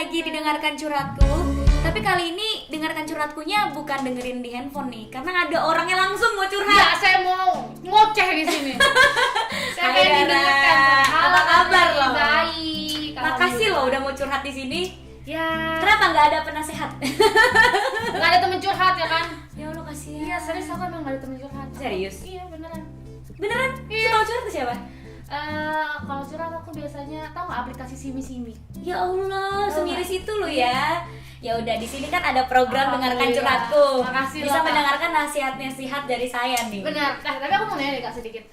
lagi didengarkan curhatku. Tapi kali ini dengarkan curhatkunya bukan dengerin di handphone nih, karena ada orangnya langsung mau curhat. Ya, saya mau ngoceh di sini. Saya Hai, pengen Dara. didengarkan. Apa kabar lo? Baik. Makasih lo udah mau curhat di sini. Ya. Kenapa nggak ada penasehat? Nggak ada temen curhat ya kan? Ya Allah kasihan. Iya, serius aku emang nggak ada temen curhat. Serius? Iya, beneran. Beneran? Iya. Kalau curhat ke siapa? Kalau curhat aku biasanya tahu nggak aplikasi Simi. Ya Allah, semiris itu lo ya. Ya udah, di sini kan ada program dengarkan Alhamdulillah. curhatku. Makasih Bisa loh, Kak. mendengarkan nasihat-nasihat dari saya nih. Benar. Nah, tapi aku mau nanya nih Kak sedikit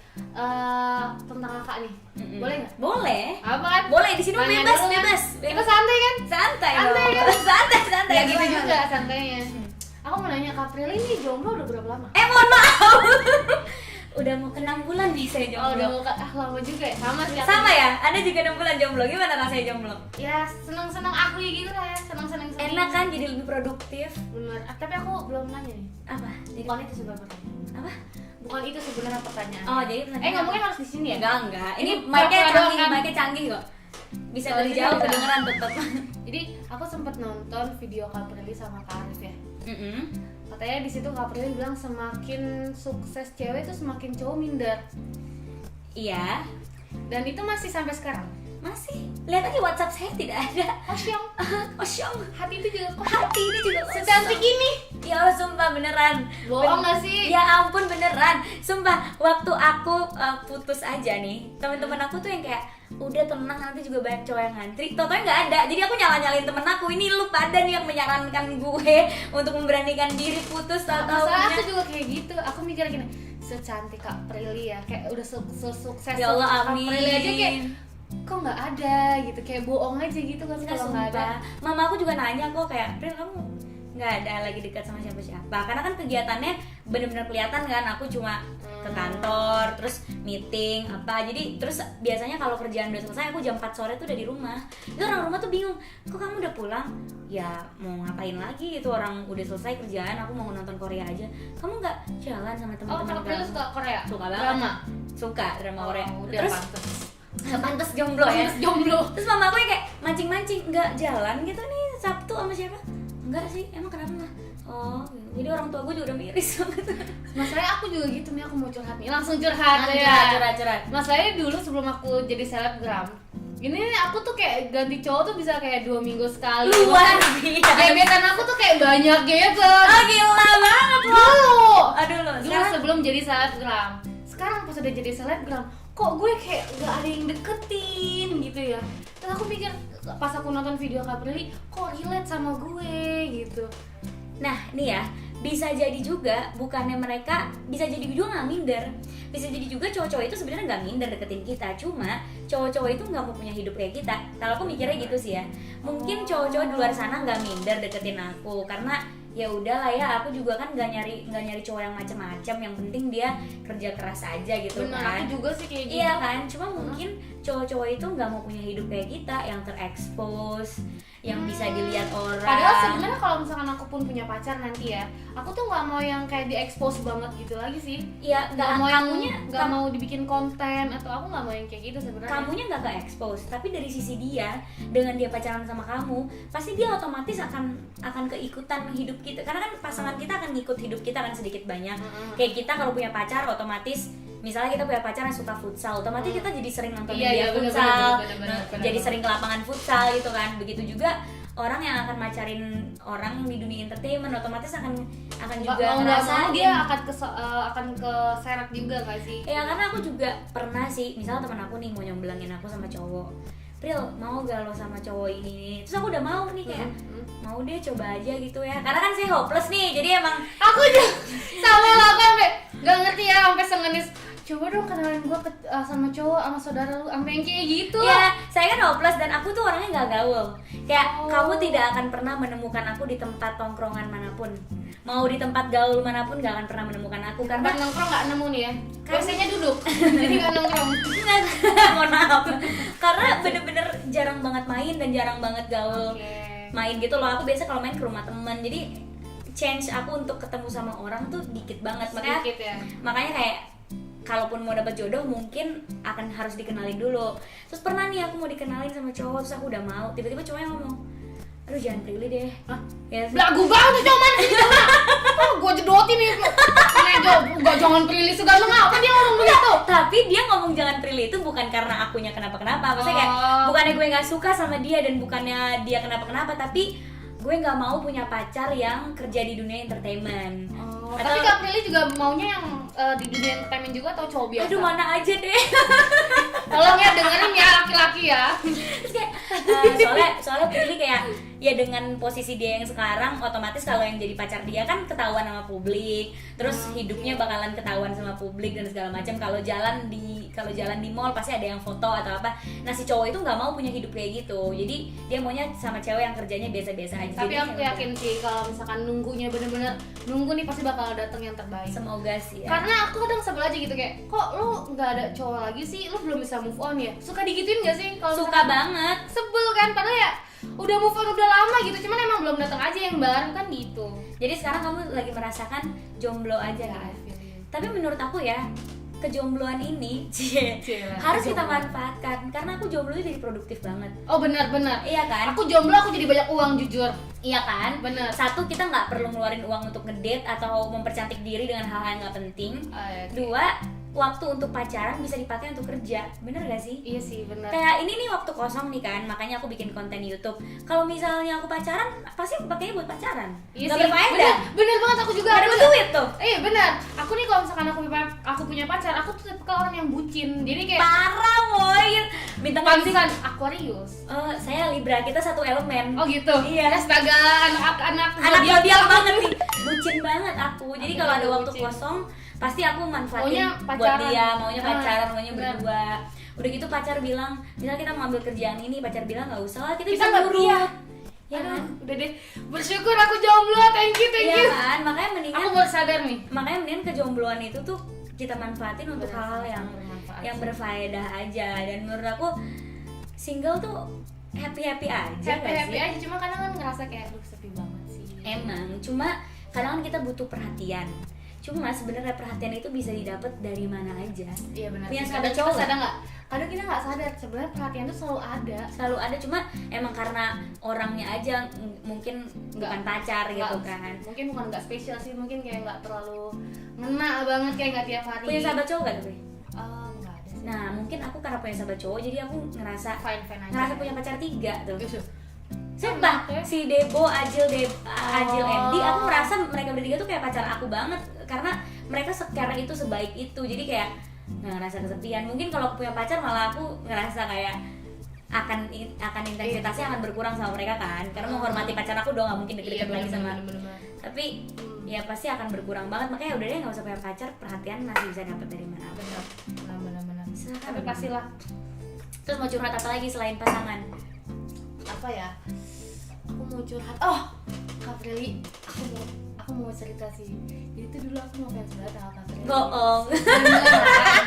tentang kakak nih. Mm-mm. Boleh nggak? Boleh. Apa kan? Boleh, di sini mah Nanya bebas, dulu kan? bebas. Kita santai kan? Santai Santai dong. kan? Santai. Ya gitu Gimana? juga santainya. Aku mau nanya Kak Prilly ini jomblo udah berapa lama? Mohon maaf. Udah mau ke 6 bulan nih saya jomblo. Oh, udah mau lama juga ya? Sama sih. aku. Sama ya? Anda juga 6 bulan jomblo. Gimana rasanya jomblo? Ya, seneng-seneng akui gitu lah ya. Seneng-seneng. Enak kan, jadi lebih produktif. Bener. Tapi aku belum nanya nih. Apa? Jadi Bukan itu sebenarnya pertanyaan. apa? Bukan itu sebenarnya pertanyaan. Oh, jadi ngomongnya harus di sini ya? Enggak. Ini Ini mic-nya pura-pura canggih, doang kan? mic-nya canggih kok. Bisa Oh, dari jadi jauh bisa. kedengeran tetap. Jadi, aku sempat nonton video Kak Prilly sama Kak Arif ya. Katanya di situ Kak Prilly bilang semakin sukses cewek itu semakin cowok minder. Iya. Dan itu masih sampai sekarang. Masih. Lihat aja WhatsApp saya tidak ada. Kosong. Kosong. Hati itu juga kosong. Hati ini juga kosong. Secantik ini. Ya Allah, sumpah beneran. Bohong nggak sih? Ya ampun, beneran. Sumpah, waktu aku putus aja nih, teman-teman aku tuh yang kayak udah tenang, nanti juga banyak cowok yang ngantri. Tau-tau nggak ada. Jadi aku nyalain temen aku. Ini lu pada nih yang menyarankan gue untuk memberanikan diri putus. Tau-tau Masalah aku juga kayak gitu. Aku mikir gini, secantik Kak Prilly ya, kayak udah sukses. Ya Allah, Kak amin. Prilly aja kayak kok nggak ada gitu, kayak bohong aja gitu kan Nggak, kalau nggak ada. sumpah. Mama aku juga nanya kok kayak, Pril kamu nggak ada lagi dekat sama siapa-siapa? Karena kan kegiatannya bener-bener kelihatan kan, aku cuma ke kantor, terus meeting apa. Jadi terus biasanya kalau kerjaan udah selesai, aku jam 4 sore tuh udah di rumah. Itu orang rumah tuh bingung, kok kamu udah pulang? Ya mau ngapain lagi gitu, orang udah selesai kerjaan, aku mau nonton Korea aja. Kamu nggak jalan sama Oh, teman-teman Kak Prilly kamu? suka Korea? Suka banget. Drama? Suka drama Korea. Udah Terus pantes. pantes jomblo ya. Pantes jomblo. Terus mama aku kayak mancing-mancing, nggak jalan gitu nih Sabtu sama siapa? Enggak sih, emang kenapa mah? Oh, gitu. Jadi orang tua gue juga udah miris banget. Masalahnya aku juga gitu nih, aku mau curhat nih. Langsung curhat ya. Curhat. Masalahnya dulu sebelum aku jadi selebgram, ini aku tuh kayak ganti cowok tuh bisa kayak 2 minggu sekali. Luar biasa. Gebetan aku tuh kayak banyak gitu. Oh, gila banget lo. Dulu. Aduh lo, Dulu sekarang sebelum jadi selebgram. Sekarang pas udah jadi selebgram, kok gue kayak gak ada yang deketin gitu ya. Terus aku mikir pas aku nonton video Kak Prilly, kok relate sama gue gitu. nah nih ya, bisa jadi juga bukannya mereka, bisa jadi juga nggak minder. Bisa jadi juga cowok-cowok itu sebenarnya nggak minder deketin kita, cuma cowok-cowok itu nggak mau punya hidup kayak kita. Kalau aku mikirnya gitu sih ya, mungkin cowok-cowok di luar sana nggak minder deketin aku karena ya udahlah ya, aku juga kan nggak nyari cowok yang macem-macem, yang penting dia kerja keras aja gitu. Bener, kan aku juga sih kayak gitu. iya kan, cuma mungkin cowok-cowok itu nggak mau punya hidup kayak kita, yang terekspos, yang bisa dilihat orang. Padahal sebenarnya kalau misalkan aku pun punya pacar nanti ya, aku tuh nggak mau yang kayak diekspos banget gitu lagi sih. ya Nggak mau yang kamunya nggak mau dibikin konten, atau aku nggak mau yang kayak gitu sebenarnya. kamunya nggak ke expose, tapi dari sisi dia, dengan dia pacaran sama kamu, pasti dia otomatis akan keikutan hidup kita, karena kan pasangan kita akan ngikut hidup kita kan sedikit banyak. Kayak kita kalau punya pacar, otomatis misalnya kita punya pacar yang suka futsal, otomatis kita jadi sering nontonin dia bener, futsal, bener, jadi sering ke lapangan futsal gitu kan. Begitu juga orang yang akan macarin orang di dunia entertainment, otomatis akan juga nggak mau ngerasain. dia akan keseret juga gak sih? Ya karena aku juga pernah sih, misalnya teman aku nih mau nyomblangin aku sama cowok, Pril mau gak lo sama cowok ini? Terus aku udah mau nih kayak mau deh, coba aja gitu ya. Karena kan saya hopeless nih, jadi emang Aku juga sama lah kan, nggak ngerti ya sampai sengenis. Coba dong kenalin gue sama cowok, sama saudara lu, sampai yang kayak gitu. ya saya kan hopeless dan aku tuh orangnya nggak gaul. Kayak kamu tidak akan pernah menemukan aku di tempat tongkrongan manapun. Mau di tempat gaul manapun gak akan pernah menemukan aku karena Tempat nongkrong nggak nemu nih ya. Biasanya duduk, jadi nggak nongkrong. mohon maaf. Karena bener-bener jarang banget main dan jarang banget gaul. Main gitu loh. Aku biasa kalau main ke rumah temen. Jadi chance aku untuk ketemu sama orang tuh dikit banget. Sedikit ya. Makanya kayak kalaupun mau dapet jodoh mungkin akan harus dikenalin dulu. Terus pernah nih aku mau dikenalin sama cowok, terus aku udah mau, tiba-tiba cowoknya ngomong, aduh jangan Prilly deh. Hah? Ya, Belagu banget tuh mana sih? Gue jedotin nih. Gak jangan Prilly segala ngapa dia ngomong begitu. Tapi dia ngomong jangan Prilly itu bukan karena akunya kenapa-kenapa. Maksudnya kayak bukannya gue nggak suka sama dia dan bukannya dia kenapa-kenapa, tapi gue nggak mau punya pacar yang kerja di dunia entertainment. Tapi Kak Prilly juga maunya yang di dunia entertainment juga atau cowok biasa? Aduh mana aja deh. Tolong ya dengerin ya laki-laki ya. Terus kayak soalnya Prilly kayak ya dengan posisi dia yang sekarang otomatis kalau yang jadi pacar dia kan ketahuan sama publik, terus hidupnya bakalan ketahuan sama publik dan segala macam. Kalau jalan di mall pasti ada yang foto atau apa. Nah si cowok itu nggak mau punya hidup kayak gitu, jadi dia maunya sama cewek yang kerjanya biasa-biasa aja. Tapi jadi aku yakin sih kalau misalkan nunggunya bener-bener nunggu nih pasti bakal datang yang terbaik. Semoga sih ya. Karena aku kadang sebel aja gitu kayak, kok lu nggak ada cowok lagi sih, lu belum bisa move on ya? Suka digituin nggak sih? Kalau Suka banget. sebel kan, padahal ya udah move on udah lama gitu, cuman emang belum datang aja yang baru kan gitu. Jadi sekarang kamu lagi merasakan jomblo aja Ya, kan? I feel you. Tapi menurut aku ya kejombloan ini Cila, harus kita kejombloan. manfaatkan karena aku jomblo itu jadi produktif banget. Oh benar-benar. Iya kan? Aku jomblo aku jadi banyak uang jujur. Iya kan? Bener. Satu, kita nggak perlu ngeluarin uang untuk ngedate atau mempercantik diri dengan hal-hal yang nggak penting. Dua, waktu untuk pacaran bisa dipakai untuk kerja. Bener gak sih? Iya sih benar. Kayak ini nih waktu kosong nih kan, makanya aku bikin konten YouTube. Kalau misalnya aku pacaran, pasti aku pakainya buat pacaran. Iya Nggak sih. berfaedah. Bener banget aku juga. Gak dapet duit tuh. Iya benar. Aku nih kalau misalkan aku punya pacar, aku tuh tipe orang yang bucin. Jadi kayak Parah woy. Bintang musik. pantesan Aquarius. Saya Libra, kita satu elemen. Oh gitu. Iya. Astaga, anak Anak zodiak banget nih. Bucin banget aku. Jadi Aku kalau ada juga waktu bucin. kosong, pasti aku manfaatin Maunya buat pacaran. dia, maunya pacaran, Ah, maunya bener. berdua. Udah gitu pacar bilang, misal kita mau ambil kerjaan ini, pacar bilang nggak usah lah, kita Kita bisa nggak nurut. iya. Ya Aduh, kan? udah deh. Bersyukur aku jomblo. Thank you. Iya kan? Makanya mendingan Aku baru sadar nih. mendingan kejombloan itu tuh kita manfaatin untuk Bener, hal-hal yang bermanfaat yang sih. berfaedah aja. Dan menurut aku single tuh happy aja nggak Happy sih? aja, cuma kadang kan ngerasa kayak aduh sepi banget sih. Emang, cuma kadang kan kita butuh perhatian. Cuma sebenarnya perhatian itu bisa didapat dari mana aja. Iya benar. Punya Kadang sahabat kita cowok sadar nggak? Kadang kita nggak sadar sebenarnya perhatian itu selalu ada. Selalu ada, cuma emang karena orangnya aja mungkin bukan pacar gitu Nggak- kan. Mungkin bukan nggak spesial sih, mungkin kayak nggak terlalu ngena banget, kayak nggak tiap hari. Punya sahabat cowok gak tuh? Nggak ada sih. Nah mungkin aku karena punya sahabat cowok jadi aku ngerasa Fine aja. ngerasa punya pacar 3 tuh. Yusuf. Sumpah, Enak ya. si Debo, Ajil, Ajil, Oh. Andy, aku merasa mereka bertiga tuh kayak pacar aku banget karena mereka secara itu sebaik itu, jadi kayak nggak ngerasa kesepian. Mungkin kalau aku punya pacar malah aku ngerasa kayak akan intensitasnya akan berkurang sama mereka kan, karena menghormati pacar aku dong, nggak mungkin deket-deket lagi sama. bener. Tapi ya pasti akan berkurang banget, makanya udah deh nggak usah punya pacar, perhatian masih bisa dapat dari mana. Bener. Silakan. Tapi pastilah. Terus mau curhat apa lagi selain pasangan? Apa ya? Aku mau curhat. Oh, Kak Prilly, aku mau cerita sih. Jadi tuh dulu aku mau fans banget sama Kak Prilly. Bohong. Beneran.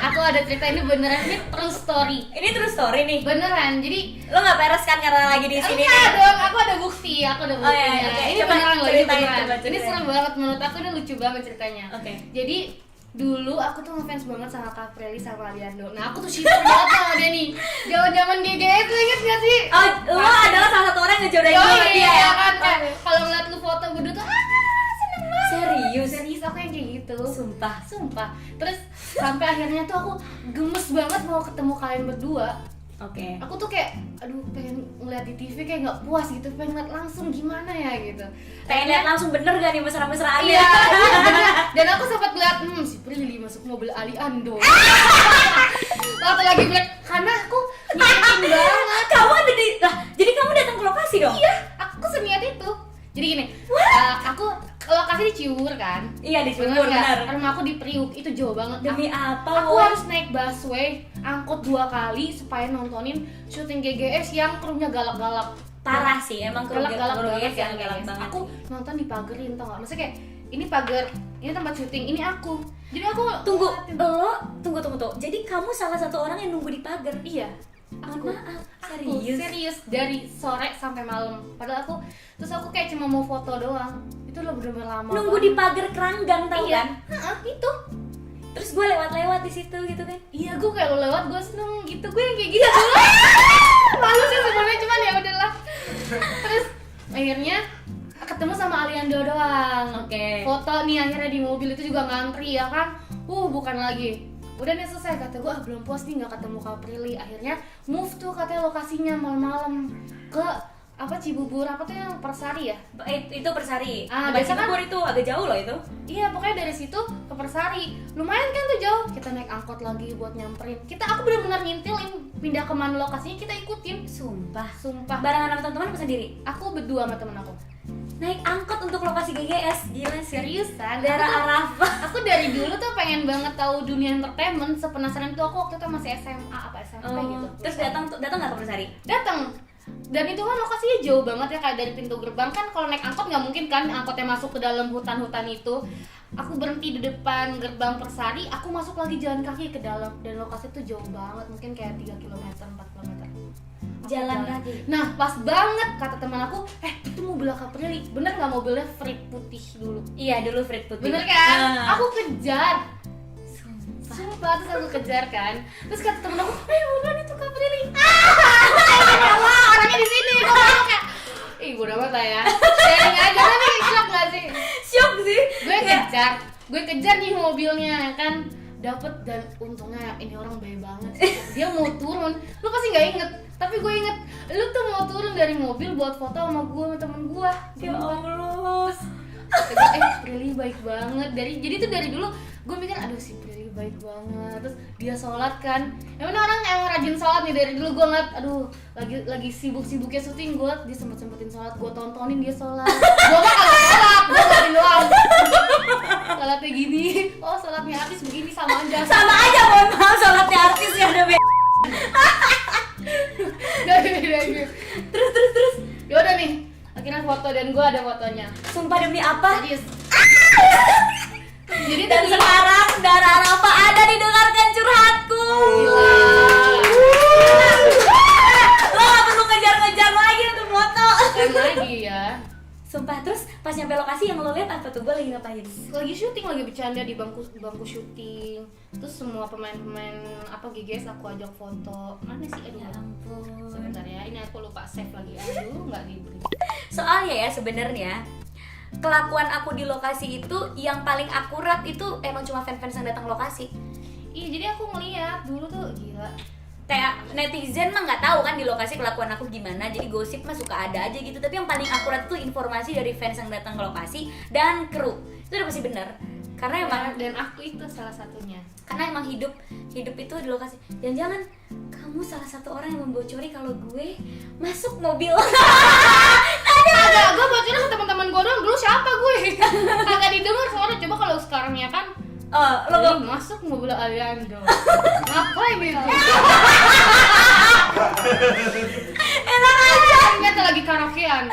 Aku ada cerita ini beneran, ini true story. Ini true story nih. Beneran. Jadi Lo nggak peres kan karena lagi di sini? enggak dong, aku ada bukti, aku ada Oh, iya, buktinya. oke. Ini Coba beneran loh, ini ceritain, beneran. coba Ini ceritain. seru banget menurut aku, ini lucu banget ceritanya. Oke. Jadi dulu aku tuh ngefans banget sama Kak Prilly sama Aliando. Nah aku tuh shipper banget sama dia nih. Zaman GGS lu inget gak sih? Oh, lo adalah salah satu orang yang ngejodohin gue sama dia iya ya? kan, kayak Oke. kalau ngeliat lu foto berdua tuh seneng banget. Serius? Aku yang kayak gitu. Sumpah. Terus sampai akhirnya tuh aku gemes banget mau ketemu kalian berdua. Oke. Aku tuh kayak aduh pengen ngeliat di TV kayak nggak puas gitu, pengen ngeliat langsung gimana ya gitu. Pengen lihat langsung bener gak nih mesra-mesraannya? Iya, bener. Dan aku sempat ngeliat si Prilly masuk mobil Aliando. Waktu lagi ngeliat, karena aku niatin banget. Kamu ada di... Lah, jadi kamu datang ke lokasi dong? Iya, aku seniat itu. Jadi gini, aku lokasi di Ciwur kan. Iya, di Bener Cirebon, nggak? bener. Rumah aku di Priuk, itu jauh banget. Demi apa, Aku Woy? harus naik busway, angkot 2 kali supaya nontonin syuting GGS yang krunya galak-galak. Parah sih, emang Galak-galak kerugian banget yang kan, galak guys. banget. Aku nonton di pagerin, tau gak? Maksudnya kayak ini pagar, ini tempat syuting, ini aku. Jadi aku Tunggu. Jadi kamu salah satu orang yang nunggu di pagar? Iya. Mohon maaf, Aku serius dari sore sampai malam. Padahal terus aku kayak cuma mau foto doang. Itu udah bener-bener lama. Nunggu di pagar keranggang tau Iya. kan? Itu. Terus gue lewat-lewat di situ gitu kan? Iya, gue kayak lo lewat, gue seneng gitu. Gue yang kayak gitu dulu. Malu sih sebenarnya, cuman ya udahlah. Terus kedua nih akhirnya di mobil itu juga ngantri ya kan. Bukan lagi. Udah nih selesai, kata gue belum puas nih nggak ketemu Kak Prilly. Akhirnya move tuh katanya lokasinya malam-malam ke apa Cibubur apa tuh yang Persari ya? Itu Persari. Biasa kan itu agak jauh loh itu. Iya, pokoknya dari situ ke Persari. Lumayan kan tuh jauh. Kita naik angkot lagi buat nyamperin. Aku benar-benar ngintilin pindah kemana lokasinya kita ikutin. Sumpah. Barengan sama teman-teman apa sendiri? Aku berdua sama temen aku. Naik angkot untuk lokasi GGS. Gila sih. Seriusan? Daerah Arafah. Aku dari dulu tuh pengen banget tahu dunia entertainment. Sepenasaran itu aku waktu itu masih SMA apa SMP gitu. Terus datang nggak ke Persari? Datang. Dan itu kan lokasinya jauh banget ya, kayak dari pintu gerbang kan kalau naik angkot nggak mungkin kan angkotnya masuk ke dalam hutan-hutan itu. Aku berhenti di depan gerbang Persari, aku masuk lagi jalan kaki ke dalam dan lokasi itu jauh banget, mungkin kayak 3 km, 4 km. Jalan kaki. Nah, pas banget kata teman aku, itu mobil Kak Prilly. Bener nggak mobilnya Frit putih dulu? Iya, dulu Frit putih. Bener kan? Aku kejar. Sumpah, terus aku kejar kan. Terus kata temen aku, bukan itu Kak Prilly. Ya Allah, orangnya di sini. Kok kayak, bodo amat lah ya. Sharing aja kan nih, shock nggak sih? Shock sih. Gue kejar nih mobilnya kan. Dapet dan untungnya ini orang baik banget. Dia mau turun, lu pasti nggak inget. Tapi gue inget, lu tuh mau turun dari mobil buat foto sama gue sama temen gue. Ya Allah. Prilly baik banget. Jadi tuh dari dulu gue mikir aduh si Prilly baik banget. Terus dia sholat kan, emang orang emang rajin sholat nih dari dulu. Gue ngeliat aduh lagi sibuk-sibuknya syuting, dia sempet-sempetin sholat, gue tontonin dia sholat. Gue mah kagak sholat, gue ngeliatin doang. Sholatnya gini, sholatnya artis begini sama aja, mohon maaf, sholatnya artis ya udah terus yaudah nih akhirnya foto dan gue ada fotonya. Sumpah demi apa? Serius. Jadi dan sekarang darah apa ada didengarkan curhatku. Gila. Lo gak perlu ngejar-ngejar lagi untuk foto. Kan lagi ya. Sumpah, terus pas nyampe lokasi yang lo lihat apa tuh? Gue lagi ngapain? Lagi syuting, lagi bercanda di bangku syuting. Terus semua pemain-pemain GGS aku ajak foto. Mana sih? Aduh, Ya ampun. sebentar ya, ini aku lupa save lagi. Aduh, nggak diberi. Soalnya ya sebenarnya kelakuan aku di lokasi itu yang paling akurat itu emang cuma fans-fans yang datang lokasi. Iya, jadi aku ngeliat dulu tuh gila. Kayak netizen mah nggak tahu kan di lokasi kelakuan aku gimana, jadi gosip mah suka ada aja gitu. Tapi yang paling akurat tuh informasi dari fans yang datang ke lokasi dan kru. Itu udah pasti bener. Karena emang Dan aku itu salah satunya. Karena emang hidup itu di lokasi. Jangan-jangan kamu salah satu orang yang membocori kalau gue masuk mobil. Ada, gue bocorin ke teman-teman gue doang. Dulu siapa gue? Kagak didengar suara. Coba kalau sekarang ya kan. Lo masuk mobil Aliando. Ngapain itu? enak aja. Ternyata lagi karaokean.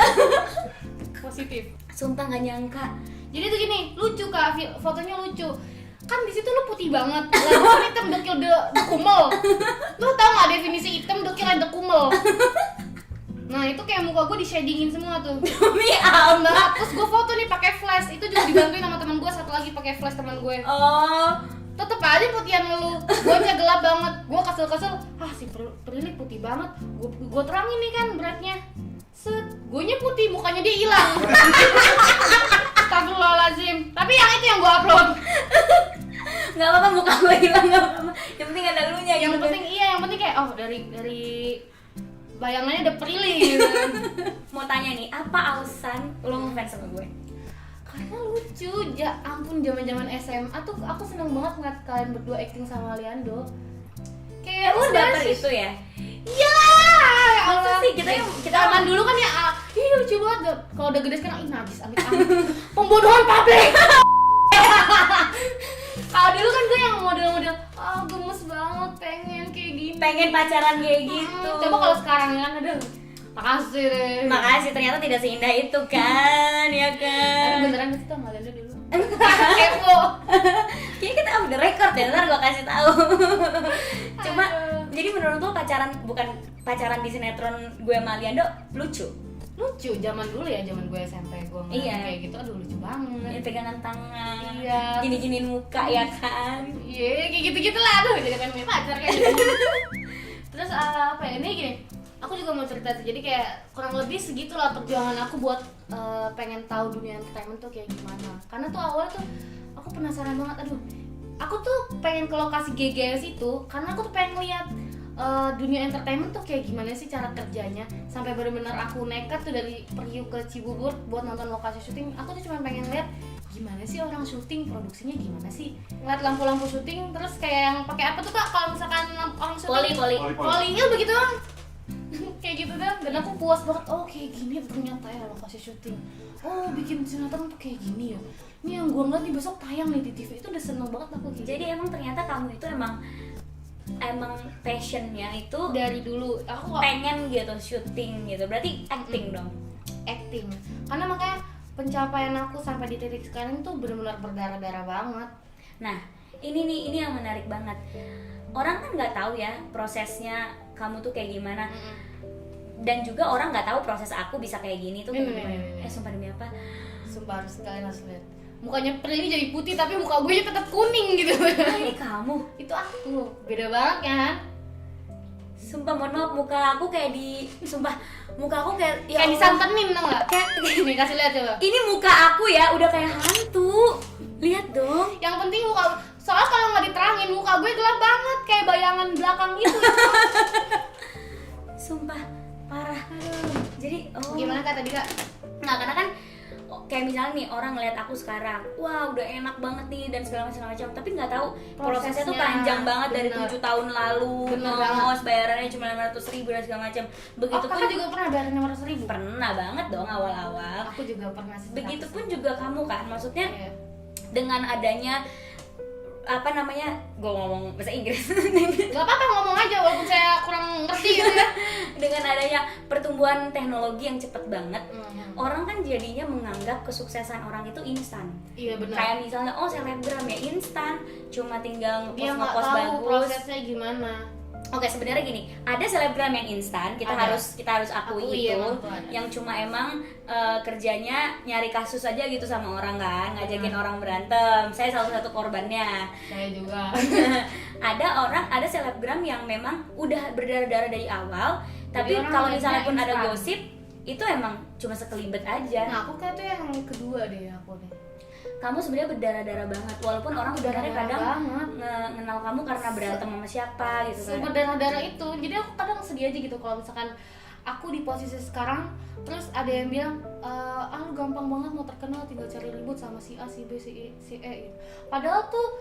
Positif. Sumpah nggak nyangka. Jadi tuh gini, lucu Kak, fotonya lucu. Kan di situ lu putih banget. Lalu kan hitam dekil dekumel. Lu tau nggak definisi hitam dekil dekumel? Nah itu kayak muka gue di shadingin semua tuh. Demi Allah. Terus gue foto nih pakai flash. Itu juga dibantuin sama teman gue, satu lagi pakai flash teman gue. Tetep aja putihan lu. Gue aja gelap banget. Gue kesel-kesel. Si Prilly putih banget. Gue terangin nih kan beratnya. Gue putih, mukanya dia hilang. Astagfirullahaladzim. Tapi yang itu yang gue upload. Nggak apa-apa muka gue hilang, nggak apa-apa. Yang penting ada elunya. Yang penting yang penting kayak dari bayangannya ada Prilly gitu. Mau tanya nih, apa alasan lo ngefans sama gue? Karena lucu, ya ampun, zaman SMA tuh aku seneng banget ngeliat kalian berdua acting sama Aliando. Kayak Udah udah per sih. itu ya? Iya, ya Masa Allah. sih kita zaman dulu kan ya, lucu banget. Kalau udah gede sekarang, najis, amit-amit. Pembodohan publik. Kalau dulu kan gue yang model-model, gemes banget, pengen kayak gini. pengen pacaran kayak gitu. Coba kalau sekarang kan, makasih deh. Makasih, ternyata tidak seindah itu kan, ya kan? Tapi beneran kita ngaliannya dulu. Kepo. Kayaknya kita off the record ya, ntar gue kasih tahu. Cuma, Aduh. jadi menurut lo bukan pacaran di sinetron gue sama Aliando lucu? Lucu zaman dulu ya, zaman gue SMP gue ngeliat Iya. kayak gitu, aduh lucu banget. Ini pegangan tangan, Iya. gini-giniin muka ya kan? Iya, kayak gitu-gitu lah, aduh jadi pengen punya pacar kayak gitu. Terus apa ya, ini gini, aku juga mau cerita sih. Jadi kayak kurang lebih segitulah perjuangan aku buat pengen tahu dunia entertainment tuh kayak gimana. Karena tuh awalnya tuh aku penasaran banget, aduh, aku tuh pengen ke lokasi GGS itu karena aku tuh pengen lihat dunia entertainment tuh kayak gimana sih cara kerjanya. Sampai bener-bener aku nekat tuh dari Priuk ke Cibubur buat nonton lokasi syuting. Aku tuh cuma pengen lihat gimana sih orang syuting, produksinya gimana sih, ngeliat lampu-lampu syuting. Terus kayak yang pakai apa tuh Kak kalau misalkan orang syuting, poli ya begitu doang. Kayak gitu dah, dan aku puas banget. Oh kayak gini ternyata ya lokasi syuting. Oh bikin sinetron tuh kayak gini ya. Ini yang gue ngeliat nih besok tayang nih di TV. Itu udah seneng banget aku kayak Jadi emang ternyata kamu itu emang passionnya itu dari dulu aku pengen gitu syuting gitu, berarti acting dong. acting. Karena makanya pencapaian aku sampai di titik sekarang tuh benar-benar berdarah-darah banget. Nah ini yang menarik banget. Orang kan nggak tahu ya prosesnya kamu tuh kayak gimana, dan juga orang nggak tahu proses aku bisa kayak gini tuh kayak gimana. Sumpah demi apa? Sumpah harus kalian harus lihat. Mukanya Prilly jadi putih tapi muka gue tetap kuning gitu. Ini kamu? Itu aku. Beda banget kan? Sumpah mohon maaf, muka aku kayak muka aku kayak ya Kayak disantenin tau gak? Kayak Nih kasih lihat coba. ini muka aku ya udah kayak hantu. Lihat dong. Yang penting muka, soalnya kalau nggak diterangin muka gue gelap banget kayak bayangan belakang gitu. Sumpah parah. Jadi Gimana Kak tadi Kak? Nah karena kan kayak misalnya nih orang ngeliat aku sekarang, wah udah enak banget nih dan segala macam, tapi nggak tahu prosesnya tuh panjang banget dari 7 tahun lalu. Ngos bayarannya cuma 500.000 dan segala macam. Kakak juga pernah bayar 500.000? Pernah banget dong awal-awal. Aku juga pernah sih. Begitupun juga kamu kan, maksudnya Iya. dengan adanya apa namanya, gue ngomong bahasa Inggris Gak apa-apa ngomong aja walaupun saya kurang ngerti gitu ya. dengan adanya pertumbuhan teknologi yang cepet banget, orang kan jadinya menganggap kesuksesan orang itu instan. Iya benar. Kayak misalnya selebgram ya instan, cuma tinggal Dia nggak ngepost tahu bagus. prosesnya gimana. Oke, sebenarnya gini, ada selebgram yang instan, kita harus akui itu, yang cuma emang kerjanya nyari kasus aja gitu sama orang kan, ngajakin orang berantem. Saya salah satu korbannya. Saya juga. ada selebgram yang memang udah berdarah-darah dari awal, tapi orang kalau misalnya pun instan. ada gosip, itu emang cuma sekelibet aja. Nah aku kayak tuh yang kedua deh aku nih. Kamu sebenarnya berdarah-darah banget, walaupun orang sebenarnya kadang banget. ngenal kamu karena berantem sama siapa gitu kan. Berdarah-darah itu, jadi aku kadang sedih aja gitu kalau misalkan aku di posisi sekarang, terus ada yang bilang, lu gampang banget mau terkenal, tinggal cari ribut sama si A, si B, si E gitu. Padahal tuh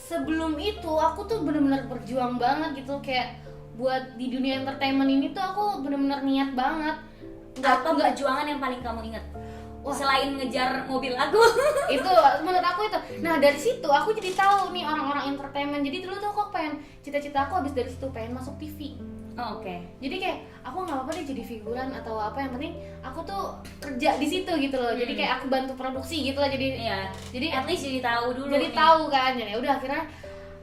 sebelum itu aku tuh benar-benar berjuang banget gitu, kayak buat di dunia entertainment ini tuh aku benar-benar niat banget. Apa perjuangan yang paling kamu ingat? Selain ngejar mobil aku. Itu menurut aku itu. Nah dari situ aku jadi tahu nih orang-orang entertainment. Jadi dulu tuh aku pengen, cita-cita aku habis dari situ pengen masuk TV. Oke. Jadi kayak aku nggak apa-apa deh jadi figuran atau apa, yang penting aku tuh kerja di situ gitu loh. Jadi kayak aku bantu produksi gitu lah. Jadi at least jadi tahu dulu. Jadi tahu kan. Ya udah akhirnya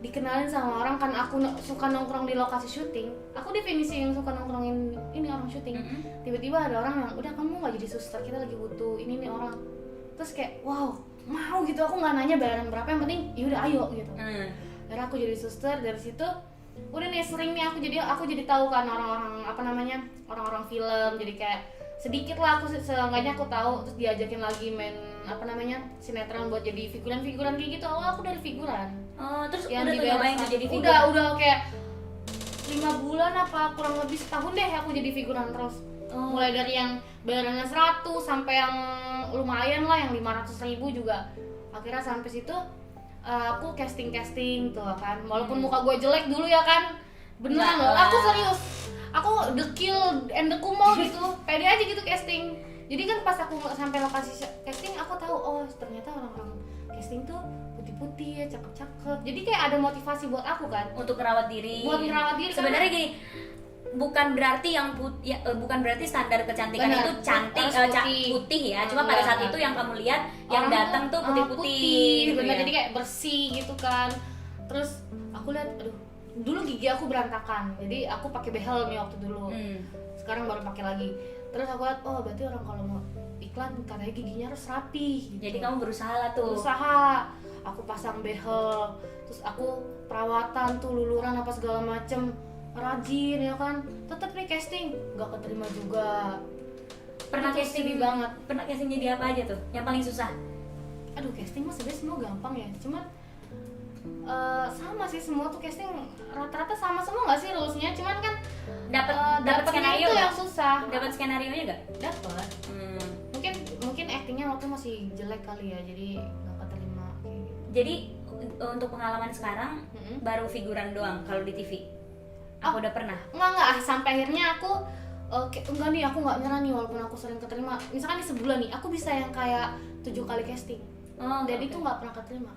dikenalin sama orang kan, aku suka nongkrong di lokasi syuting. Aku definisi yang suka nongkrongin ini orang syuting. Tiba-tiba ada orang yang udah kamu nggak jadi suster, kita lagi butuh ini nih orang. Terus kayak wow mau gitu, aku nggak nanya bayaran berapa, yang penting yaudah ayo gitu. Dari aku jadi suster, dari situ udah nih sering nih aku jadi tahu kan orang-orang apa namanya, orang-orang film. Jadi kayak sedikit lah aku seenggaknya aku tahu. Terus diajakin lagi main apa namanya sinetron buat jadi figuran kayak gitu. Awal aku dari figuran. Terus yang udah tuh nyobain tuh jadi figuran? Udah kayak 5 bulan apa kurang lebih setahun deh aku jadi figuran terus. Mulai dari yang bayarannya 100 sampai yang lumayan lah, yang 500.000 juga. Akhirnya sampai situ aku casting tuh kan. Walaupun muka gue jelek dulu ya kan. Beneran loh, aku serius. Aku the kill and the kumo gitu. Pede aja gitu casting. Jadi kan pas aku sampai lokasi casting aku tahu ternyata orang-orang casting tuh putih-putih, cakep-cakep. Jadi kayak ada motivasi buat aku kan untuk merawat diri. Sebenarnya gini, bukan berarti bukan berarti standar kecantikan itu cantik putih ya. Cuma pada saat itu yang kamu lihat yang datang tuh putih-putih gitu bener, ya. jadi kayak bersih gitu kan. Terus aku lihat dulu gigi aku berantakan. Jadi aku pakai behel nih waktu dulu. Sekarang baru pakai lagi. Terus aku lihat berarti orang kalau mau iklan katanya giginya harus rapi gitu. Jadi kamu berusaha lah tuh. Aku pasang behel, terus aku perawatan tuh luluran apa segala macem. rajin ya kan, tetep nih casting nggak keterima juga. Pernah Itu casting sedih banget. Pernah casting jadi apa aja tuh yang paling susah? Aduh, casting mah sebenarnya semua gampang ya, cuman sama sih semua tuh casting rata-rata sama semua nggak sih rulesnya, cuman kan Dapat dapetnya skenario itu nggak? yang susah. Dapat skenario nya nggak? Dapet. Mungkin actingnya waktu masih jelek kali ya, jadi nggak keterima kayak gitu. Jadi untuk pengalaman sekarang Mm-mm. baru figuran doang kalau di TV. Aku udah pernah. Enggak, sampai akhirnya aku enggak nih, aku nggak nyerah nih walaupun aku sering keterima. Misalkan di sebulan nih aku bisa yang kayak 7 kali casting, dan oke. itu nggak pernah keterima.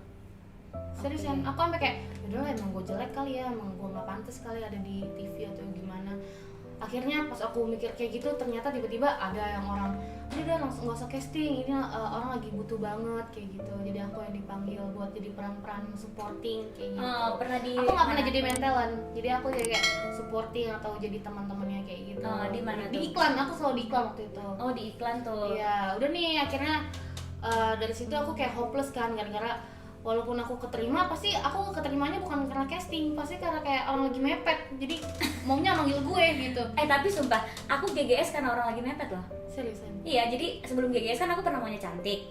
Seriusan, Oke. aku sampai kayak udah lah, emang gue jelek kali ya, emang gue nggak pantas kali ada di TV atau gimana. Akhirnya pas aku mikir kayak gitu, ternyata tiba-tiba ada yang orang, udah langsung nggak usah casting, ini orang lagi butuh banget kayak gitu. Jadi aku yang dipanggil buat jadi peran-peran supporting kayak gitu. Pernah di Aku nggak pernah mana? jadi main talent, jadi aku jadi kayak supporting atau jadi teman-temannya kayak gitu. Di mana Di tuh? iklan, aku selalu di iklan waktu itu. Oh, di iklan tuh. Iya, udah nih akhirnya dari situ aku kayak hopeless kan, gara-gara walaupun aku keterima, pasti aku keterimanya bukan karena casting, pasti karena kayak orang lagi mepet, jadi maunya manggil gue gitu. Tapi sumpah, aku GGS karena orang lagi mepet loh. Seriusan? Iya, jadi sebelum GGS kan aku pernah maunya cantik.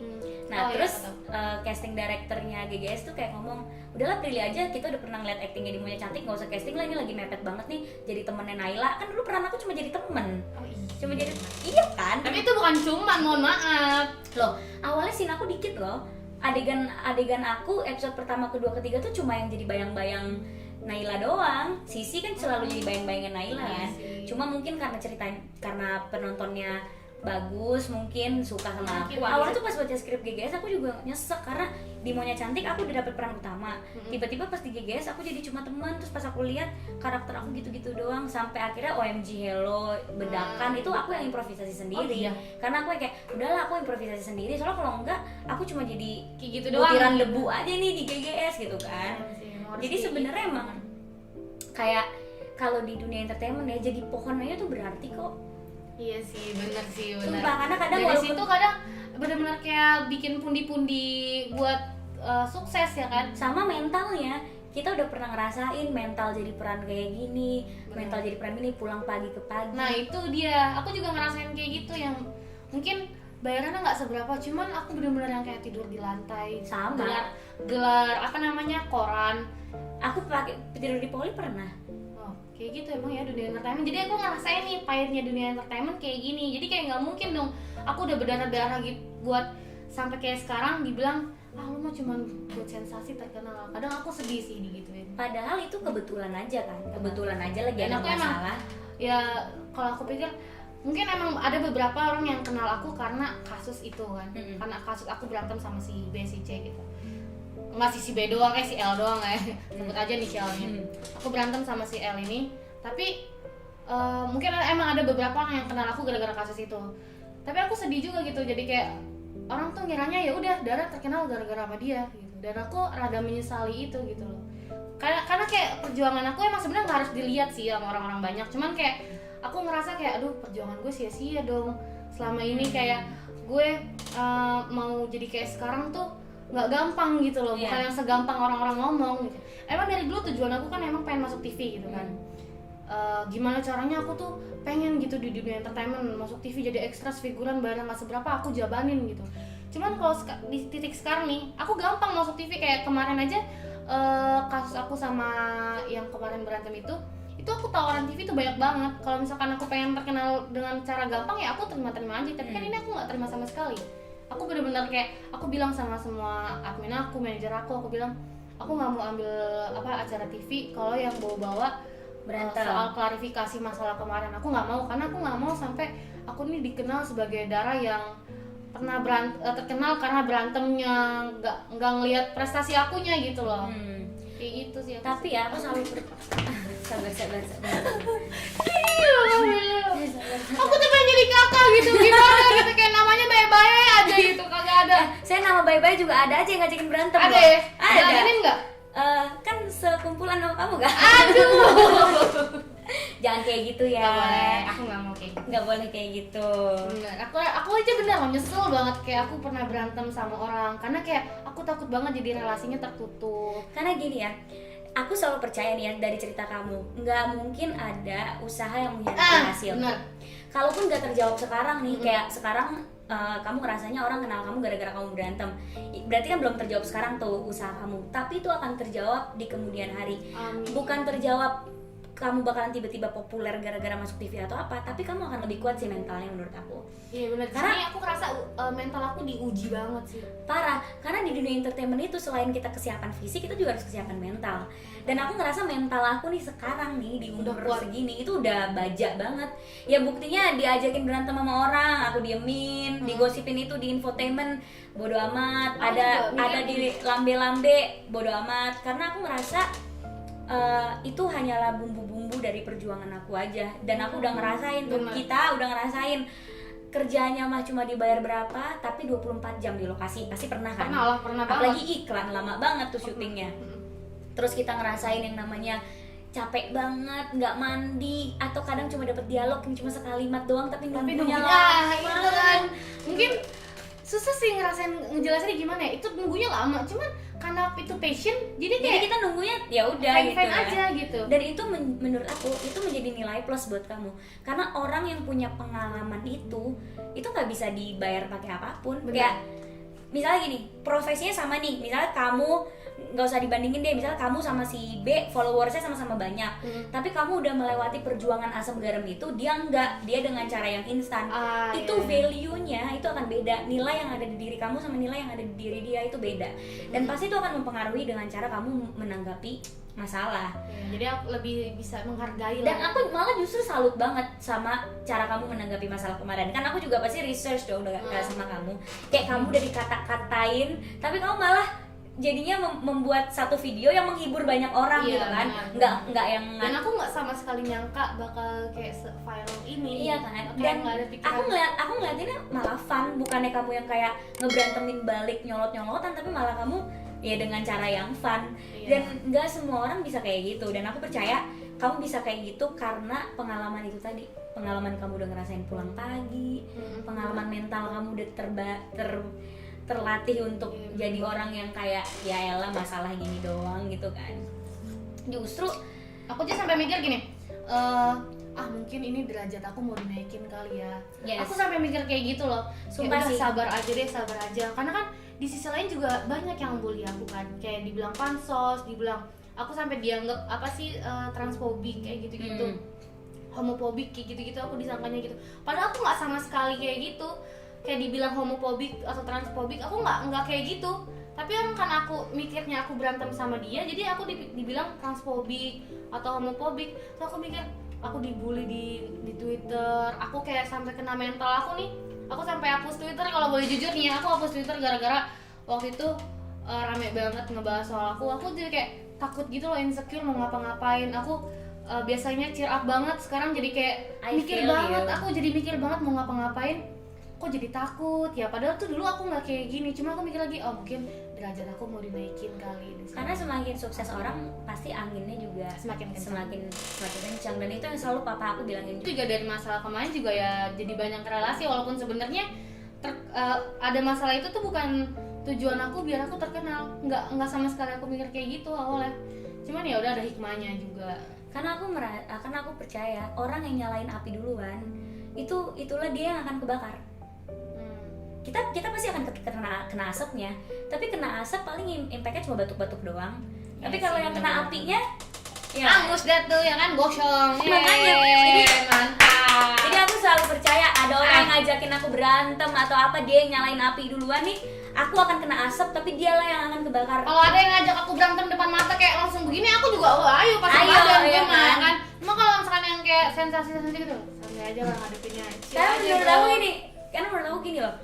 Nah, Oh, iya, terus aku tahu. casting directornya GGS tuh kayak ngomong, udahlah pilih aja, kita udah pernah ngeliat actingnya di maunya cantik, nggak usah casting lah, ini lagi mepet banget nih, jadi temennya Naila. Kan dulu peran aku cuma jadi temen, Oh, iya. cuma jadi, iya kan? Tapi itu bukan cuman, mohon maaf. Loh, awalnya scene aku dikit loh. Adegan aku episode pertama, kedua, ketiga tuh cuma yang jadi bayang-bayang Naila doang. Sisi kan selalu jadi bayang-bayangnya Naila kan. Iya sih. Cuma mungkin karena karena penontonnya bagus, mungkin suka sama aku. Mungkin Awalnya bagus. tuh pas baca skrip GGS aku juga nyesek karena di Maunya Cantik aku udah dapet peran utama. Tiba-tiba pas di GGS aku jadi cuma teman, terus pas aku lihat karakter aku gitu-gitu doang, sampai akhirnya OMG Hello bedakan itu aku yang improvisasi sendiri. Oh, iya? Karena aku kayak udahlah aku improvisasi sendiri, soalnya kalau enggak aku cuma jadi Kayak gitu doang. butiran debu aja nih di GGS gitu kan. Iya sih, emang harus Jadi kayak sebenarnya gitu. emang kayak kalau di dunia entertainment ya, jadi pohon aja tuh berarti kok. Iya sih, benar sih, benar. Sumpah, karena kadang dari walaupun- situ kadang benar-benar kayak bikin pundi-pundi buat sukses ya kan. Sama mentalnya, kita udah pernah ngerasain mental jadi peran kayak gini, Bener. mental jadi peran ini pulang pagi ke pagi. Nah itu dia, aku juga ngerasain kayak gitu, yang mungkin bayarannya nggak seberapa, cuman aku benar-benar yang kayak tidur di lantai, Sama. gelar apa namanya, koran. Aku pakai tidur di poli pernah. Oh, kayak gitu emang ya dunia entertainment. Jadi aku ngerasain nih pahitnya dunia entertainment kayak gini. Jadi kayak nggak mungkin dong aku udah berdarah-darah gitu buat sampai kayak sekarang dibilang lu mah cuman buat sensasi terkenal. Kadang aku sedih sih digituin. Padahal itu kebetulan aja kan, kebetulan aja lagi Dan ada aku emang- masalah. Ya kalau aku pikir mungkin emang ada beberapa orang yang kenal aku karena kasus itu kan. Mm-mm. Karena kasus aku berantem sama si B, si C gitu. Nggak si B doang, si L doang ya. Sebut aja inisialnya. Aku berantem sama si L ini, tapi mungkin emang ada beberapa orang yang kenal aku gara-gara kasus itu. Tapi aku sedih juga gitu, jadi kayak orang tuh ngiranya ya udah Dara terkenal gara-gara sama dia gitu. Dan aku rada menyesali itu gitu loh. Karena kayak perjuangan aku emang sebenarnya nggak harus dilihat sih sama orang-orang banyak. Cuman kayak aku ngerasa kayak aduh perjuangan gue sia-sia dong. Selama ini kayak gue mau jadi kayak sekarang tuh nggak gampang gitu loh, bukan Iya. yang segampang orang-orang ngomong gitu. Emang dari dulu tujuan aku kan emang pengen masuk TV gitu kan. Gimana caranya aku tuh pengen gitu di dunia entertainment, masuk TV jadi ekstras, figuran, barang nggak seberapa aku jabanin gitu. Cuman kalau di titik sekarang nih, aku gampang masuk TV. Kayak kemarin aja kasus aku sama yang kemarin berantem itu aku tawaran TV tuh banyak banget. Kalau misalkan aku pengen terkenal dengan cara gampang ya aku terima-terima aja. Tapi kan ini aku nggak terima sama sekali. Aku benar-benar kayak aku bilang sama semua admin aku, manajer aku bilang aku nggak mau ambil acara TV kalau yang bawa-bawa Berantem. soal klarifikasi masalah kemarin. Aku nggak mau, karena aku nggak mau sampai aku ini dikenal sebagai Dara yang pernah terkenal karena berantemnya, nggak ngelihat prestasi akunya gitu loh. Kayak gitu sih. Tapi ya aku selalu sabar. Aku tuh pengen jadi kakak gitu, gimana gitu, kayak namanya baik-baik aja gitu, kagak ada. Saya nama bye-bye juga ada aja yang ngajakin berantem. Ada loh. ya? Ada. Ini enggak? Kan sekumpulan sama kamu gak? Aduh. Jangan kayak gitu ya. Nggak boleh, aku nggak mau kayak gitu. Nggak boleh kayak gitu. Bener. Aku aja bener loh nyesel banget, kayak aku pernah berantem sama orang karena kayak aku takut banget jadi relasinya tertutup. Karena gini ya, aku selalu percaya nih ya dari cerita kamu, nggak mungkin ada usaha yang mengkhianati hasil. Benar. Kalaupun nggak terjawab sekarang nih, kayak sekarang kamu ngerasanya orang kenal kamu gara-gara kamu berantem, berarti kan belum terjawab sekarang tuh usaha kamu, tapi itu akan terjawab di kemudian hari. Bukan terjawab kamu bakalan tiba-tiba populer gara-gara masuk TV atau apa, tapi kamu akan lebih kuat sih mentalnya menurut aku. Iya benar. Karena aku ngerasa mental aku diuji banget sih. Parah, karena di dunia entertainment itu selain kita kesiapan fisik, kita juga harus kesiapan mental. Dan aku ngerasa mental aku nih sekarang nih di umur segini itu udah baja banget. Ya buktinya diajakin berantem sama orang, aku diemin, digosipin itu di infotainment, bodo amat. Ada di lambe-lambe, bodo amat. Karena aku ngerasa itu hanyalah bumbu-bumbu dari perjuangan aku aja. Dan aku udah ngerasain tuh, kita udah ngerasain kerjanya mah cuma dibayar berapa, tapi 24 jam di lokasi, pasti pernah kan? Pernah Apalagi banget. iklan, lama banget tuh syutingnya. Terus kita ngerasain yang namanya capek banget, nggak mandi, atau kadang cuma dapat dialog yang cuma sekalimat doang, tapi nunggunya lama. Itu kan mungkin susah sih ngerasain ngejelasinnya gimana ya, itu nunggunya lama, cuman karena itu passion jadi kita nunggunya ya udah gitu fine aja gitu. Dan itu menurut aku itu menjadi nilai plus buat kamu, karena orang yang punya pengalaman itu nggak bisa dibayar pakai apapun. Kayak misalnya gini, profesinya sama nih, misalnya kamu nggak usah dibandingin deh, misalnya kamu sama si B followersnya sama-sama banyak, tapi kamu udah melewati perjuangan asam garam itu, dia enggak, dia dengan cara yang instan. Itu value-nya itu akan beda, nilai yang ada di diri kamu sama nilai yang ada di diri dia itu beda, dan pasti itu akan mempengaruhi dengan cara kamu menanggapi masalah. Jadi aku lebih bisa menghargai. Dan aku malah justru salut banget sama cara kamu menanggapi masalah kemarin. Kan aku juga pasti research dong sama kamu, kayak kamu udah dikata-katain, tapi kamu malah jadinya membuat satu video yang menghibur banyak orang gitu kan. Nggak yang, dan aku nggak sama sekali nyangka bakal kayak viral ini. Iya kan. Dan aku ngeliatinnya malah fun, bukannya kamu yang kayak ngeberantemin balik nyolot-nyolotan, tapi malah kamu ya dengan cara yang fun. Dan nggak semua orang bisa kayak gitu, dan aku percaya kamu bisa kayak gitu karena pengalaman itu tadi. Pengalaman kamu udah ngerasain pulang pagi, pengalaman mental kamu udah terlatih untuk jadi orang yang kayak ya elah masalah gini doang gitu kan. Justru aku aja sampai mikir gini, mungkin ini derajat aku mau dinaikin kali ya. Aku sampai mikir kayak gitu loh. Sumpah sih, sabar aja. Karena kan di sisi lain juga banyak yang bully aku kan, kayak dibilang pansos, dibilang aku sampai dianggap apa sih transfobik kayak gitu-gitu, homofobik kayak gitu-gitu, aku disangkanya gitu. Padahal aku nggak sama sekali kayak gitu. Kayak dibilang homofobik atau transfobik, aku nggak kayak gitu. Tapi kan aku mikirnya aku berantem sama dia, jadi aku dibilang transfobik atau homofobik. Terus aku mikir, aku dibully di Twitter, aku kayak sampai kena mental aku nih. Aku sampai hapus Twitter, kalau boleh jujur nih ya, aku hapus Twitter gara-gara waktu itu rame banget ngebahas soal aku. Aku jadi kayak takut gitu loh, insecure mau ngapa-ngapain. Aku biasanya cheer up banget, sekarang jadi kayak mikir banget. Aku jadi mikir banget mau ngapa-ngapain. Kok jadi takut ya, padahal tuh dulu aku nggak kayak gini, cuma aku mikir lagi, mungkin derajat aku mau dinaikin kali ini. Karena semakin sukses orang pasti anginnya juga semakin kencang, dan itu yang selalu papa aku bilangin juga. Dari masalah kemarin juga ya jadi banyak relasi, walaupun sebenarnya ada masalah itu tuh bukan tujuan aku biar aku terkenal, nggak sama sekali aku mikir kayak gitu awalnya, cuman ya udah ada hikmahnya juga. Karena aku percaya orang yang nyalain api duluan itulah dia yang akan kebakar. Kita pasti akan kena asapnya, tapi kena asap paling impactnya cuma batuk-batuk doang. Tapi kalau yang kena apinya ya angus dah tuh ya kan, gosong. Makanya jadi mantap. Jadi aku selalu percaya ada orang yang ngajakin aku berantem atau apa, dia yang nyalain api duluan nih, aku akan kena asap tapi dialah yang akan kebakar. Kalau ada yang ngajak aku berantem depan mata kayak langsung begini, aku juga ayo pasti badan kan. Cuma kalau misalkan yang kayak sensasi-sensasi gitu, santai aja lah ngadepinnya. Karena menurut aku gini loh,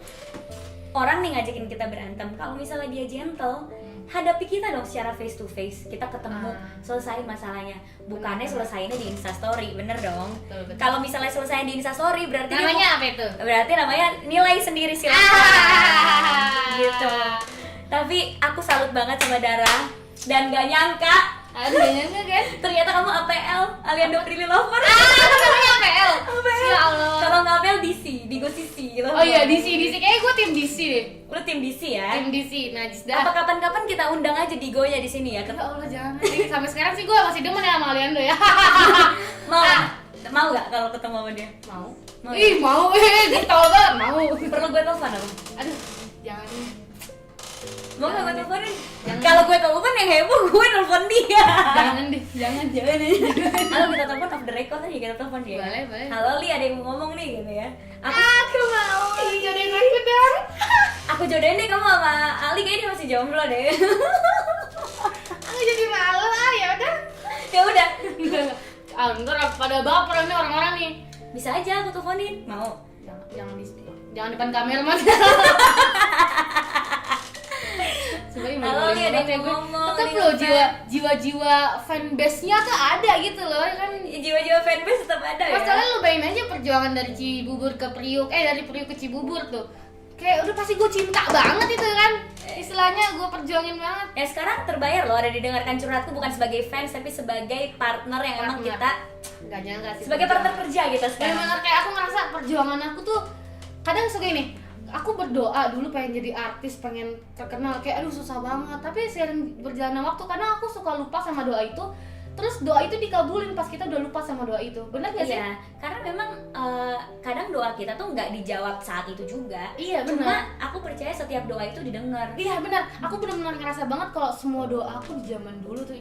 orang nih ngajakin kita berantem, kalau misalnya dia gentle, hadapi kita dong secara face to face, kita ketemu, selesai masalahnya, bukannya selesainya di Instastory, bener dong. Kalau misalnya selesai di Instastory berarti namanya apa itu? Berarti namanya nilai sendiri silakan. Gitu. Tapi aku salut banget sama Dara, dan gak nyangka kan? Ternyata kamu APL, Aliando Prilly Lover. Namanya APL. Ya Allah. Kalau nggak APL DC. Digo Sisi gitu. Oh iya, DC kayaknya gue tim DC deh. Lu tim DC ya? Tim DC, najis dah. Apa kapan-kapan kita undang aja Digonya di sini ya? Ya Allah jangan. Sampai sekarang sih gue masih demen ya sama Aliando ya. Mau nggak kalau ketemu sama dia? Mau. Ih mau, gue tau banget mau. Perlu gue telepon apa? Aduh, jangan. Mau nggak gue teleponin? Kalau gue telepon yang heboh gue telepon dia. Jangan deh, jangan. Halo, kita telepon off the record aja, kita telepon dia. Boleh. Halo Li, ada yang mau ngomong nih gitu ya. Aku mau. Jodohin aku dong. Aku jodohin deh kamu sama Ali, kayaknya dia masih jomblo deh. Aku jadi malu ya udah. Ya udah. Ntar pada baper nih orang-orang nih. Bisa aja aku teleponin. Mau? Jangan depan kamera mas. Sebenarnya Halo, boleh Li, ada banget ya yang gue. ngomong, Tetep ini loh apa? jiwa fanbase-nya tuh ada gitu loh kan. Jiwa-jiwa fanbase tetap ada ya. Masalahnya lu bayangin aja perjuangan dari Cibubur ke Priuk, dari Priuk ke Cibubur tuh. Kayak udah pasti gue cinta banget itu kan. Istilahnya gue perjuangin banget. Ya sekarang terbayar loh, ada didengarkan curhatku bukan sebagai fans tapi sebagai partner yang emang kita Gak nyangka sih. sebagai partner kerja kita sekarang. Bener-bener kayak aku ngerasa perjuangan aku tuh kadang suka ini. Aku berdoa dulu pengen jadi artis, pengen terkenal, kayak aduh susah banget. Tapi seiring berjalannya waktu, kadang aku suka lupa sama doa itu. Terus doa itu dikabulin pas kita udah lupa sama doa itu. Bener gak sih? Iya, karena memang kadang doa kita tuh nggak dijawab saat itu juga. Iya Cuma benar. aku percaya setiap doa itu didengar. Iya benar. Aku benar-benar ngerasa banget kalau semua doa aku di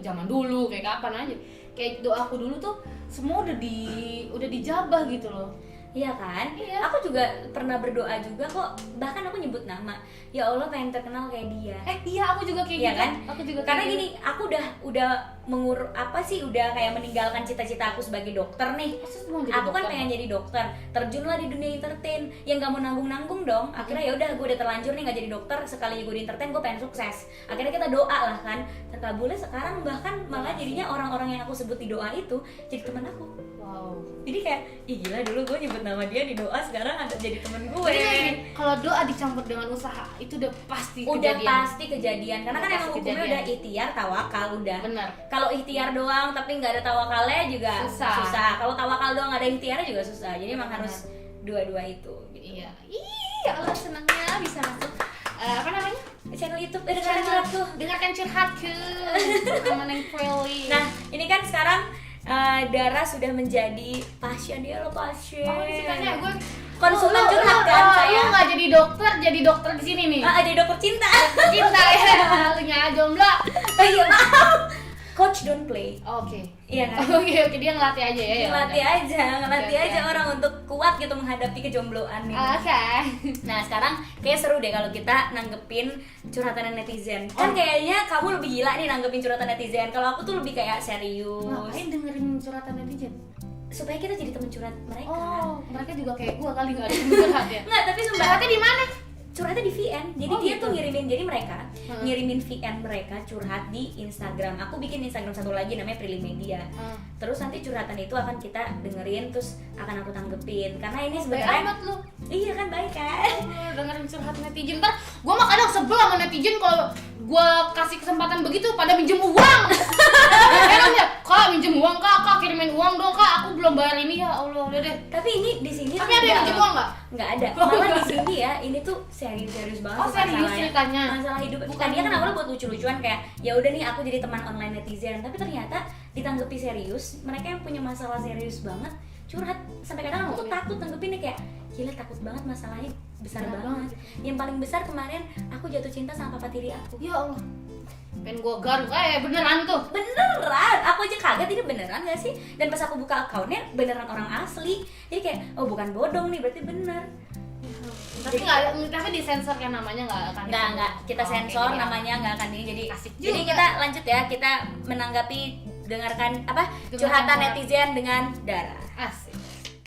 zaman dulu kayak kapan aja. Kayak doa aku dulu tuh semua udah dijabah gitu loh. Iya kan? Iya. Aku juga pernah berdoa juga kok. Bahkan aku nyebut nama. Ya Allah, pengen terkenal kayak dia. Iya aku juga kayak Iya gitu. kan? Aku juga Karena kayak gini, aku udah udah kayak meninggalkan cita-cita aku sebagai dokter nih. Terus mau jadi Aku kan dokter? pengen jadi dokter, terjunlah di dunia entertain yang gak mau nanggung-nanggung dong. Akhirnya ya udah, gue udah terlanjur nih gak jadi dokter, sekali gue di entertain gue pengen sukses. Akhirnya kita doa lah kan, terkabulnya sekarang bahkan malah jadinya orang-orang yang aku sebut di doa itu jadi teman aku. Wow. Jadi kayak, ih gila dulu gue nyebut nama dia di doa, sekarang ada jadi temen gue. Jadi kayak gini, kalau doa dicampur dengan usaha itu udah pasti Udah kejadian. pasti kejadian, karena Udah kan emang pasti hukumnya kejadian. udah ikhtiar, tawakal udah. Benar. Kalau ikhtiar doang tapi nggak ada tawakalnya juga Susah. Kalau tawakal doang nggak ada ikhtiarnya juga susah. Jadi emang harus dua-dua itu. Gitu. Iya. Ih, Allah senangnya bisa masuk apa namanya? Channel YouTube, dengarkan curhatku. Dengarkan curhatku sama Neng Prilly. Nah, ini kan sekarang Dara sudah menjadi pasien, dia lo pasien. oh, sukanya gue Konsultan curhat kan saya. Lu nggak jadi dokter di sini nih. Jadi dokter cinta. Cinta ya, lu nya jomblo. Oh iya, maaf. Coach don't play. Oke. Iya kan? Oke, dia ngelatih aja ya. Ngelatih Oke, aja oke. orang untuk kuat gitu menghadapi kejombloan ini. Oke. Nah sekarang kayak seru deh kalau kita nanggepin curhatan netizen. Kan kayaknya kamu lebih gila nih nanggepin curhatan netizen. Kalau aku tuh lebih kayak serius. Ngapain dengerin curhatan netizen? Supaya kita jadi teman curhat mereka. Oh, mereka juga kayak gua kali nggak ada yang curhat ya. Nggak, tapi sumpah Curhatnya di mana? curhatnya di VN. Jadi Oh, dia gitu. tuh ngirimin, jadi mereka Hmm. ngirimin VN mereka curhat di Instagram. Aku bikin Instagram satu lagi namanya Prilly Media. Terus nanti curhatan itu akan kita dengerin, terus akan aku tanggepin. Karena ini Baik sebenarnya amat lu. iya kan, baik kan. Dengerin curhat netizen. Ntar gua mah kadang sebel sama netizen kalau gua kasih kesempatan begitu pada minjem uang. Kadang ya, Kak minjem uang kak, kirimin uang dong kak, aku belum bayar ini ya Allah udah deh. Tapi ini di sini Tapi ada yang minjem uang nggak? Nggak ada. Oh, Malah nggak di sini ya, ini tuh serius banget. Oh, sih serius masalahnya. ceritanya? Masalah hidup. Bukan Tadinya kan ini. awalnya buat lucu-lucuan kayak ya udah nih aku jadi teman online netizen, tapi ternyata ditanggapi serius. Mereka yang punya masalah serius banget curhat, sampai kadang aku tuh takut nanggepinnya kayak gila, takut banget masalahnya besar Berat banget. Yang paling besar kemarin aku jatuh cinta sama papa tiri aku. Ya Allah. Pengen gua garuk, beneran tuh. Beneran, aku aja kaget ini beneran gak sih? Dan pas aku buka akunnya beneran orang asli. Jadi kayak oh bukan bodong nih, berarti bener. Tapi nggak, tapi disensor kan namanya nggak akan. Nggak, kita Oke, sensor jadi namanya nggak akan ini. Jadi Asik jadi juga. kita lanjut ya, kita menanggapi dengarkan apa Dengarkan curhatan curhat. netizen dengan Dara. Asik.